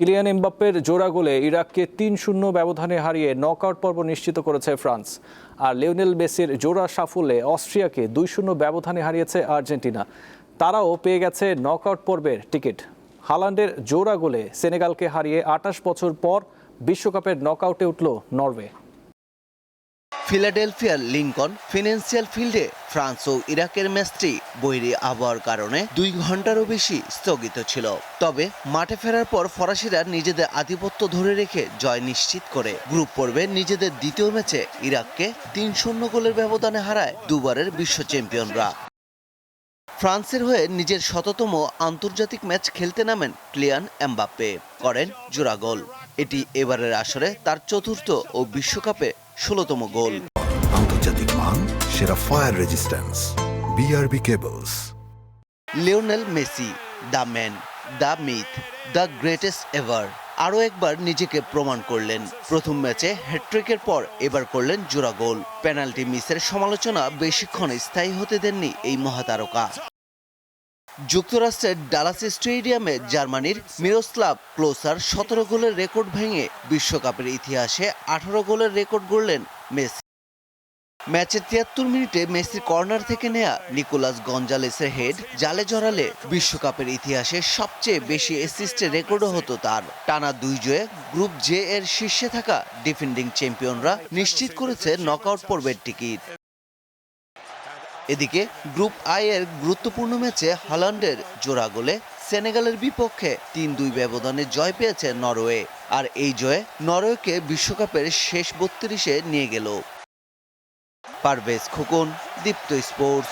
Kylian এমবাপ্পের জোড়া গোলে ইরাককে ৩-০ ব্যবধানে হারিয়ে নকআউট পর্ব নিশ্চিত করেছে ফ্রান্স। আর লিওনেল মেসির জোড়া সাফল্যে অস্ট্রিয়াকে ২-০ ব্যবধানে হারিয়েছে আর্জেন্টিনা। তারাও পেয়ে গেছে নকআউট পর্বের টিকিট। হালান্ডের জোড়া গোলে সেনেগালকে হারিয়ে ২৮ বছর পর বিশ্বকাপের নকআউটে উঠল নরওয়ে। ফিলাডেলফিয়ার লিঙ্কন ফিনান্সিয়াল ফিল্ডে ফ্রান্স ও ইরাকের ম্যাচটি বৈরী আবহাওয়ার কারণে ২ ঘন্টারও বেশি স্থগিত ছিল। তবে মাঠে ফেরার পর ফরাসিরা নিজেদের আধিপত্য ধরে রেখে জয় নিশ্চিত করে গ্রুপ পর্বে নিজেদের দ্বিতীয় ম্যাচে ইরাককে ৩-০ গোলের ব্যবধানে হারায় দুবারের বিশ্ব চ্যাম্পিয়নরা। ফ্রান্সের হয়ে নিজের শততম আন্তর্জাতিক ম্যাচ খেলতে নামেন কিলিয়ান এমবাপ্পে, করেন জোড়া গোল। এটি এবারের আসরে তার চতুর্থ ও বিশ্বকাপে ১৬তম গোল। আন্তর্জাতিক মান, সেরা fire resistance, BRB cables. Lionel Messi, the man, the myth, the greatest ever আরও একবার নিজেকে প্রমাণ করলেন। প্রথম ম্যাচে হ্যাটট্রিকের পর এবার করলেন জোড়া গোল। পেনাল্টি মিসের সমালোচনা বেশিক্ষণ স্থায়ী হতে দেননি এই মহাতারকা। যুক্তরাষ্ট্রের ডালাস স্টেডিয়ামে জার্মানির মিরোস্লাভ ক্লোসার ১৭ গোলের রেকর্ড ভেঙে বিশ্বকাপের ইতিহাসে ১৮ গোলের রেকর্ড গড়লেন মেসি। ম্যাচের ৭৩ মিনিটে মেসির কর্নার থেকে নেয়া নিকোলাস গঞ্জালেসের হেড জালে জড়ালে বিশ্বকাপের ইতিহাসে সবচেয়ে বেশি অ্যাসিস্টের রেকর্ডও হতো তার। টানা ২ জয়ে গ্রুপ জে এর শীর্ষে থাকা ডিফেন্ডিং চ্যাম্পিয়নরা নিশ্চিত করেছে নকআউট পর্বের টিকিট। এদিকে গ্রুপ আই এর গুরুত্বপূর্ণ ম্যাচে হালান্ডের জোড়া গোলে সেনেগালের বিপক্ষে ৩-২ ব্যবধানে জয় পেয়েছে নরওয়ে। আর এই জয়ে নরওয়েকে বিশ্বকাপের শেষ ৩২-এ নিয়ে গেল। পারভেজ খোকন, দীপ্ত স্পোর্টস।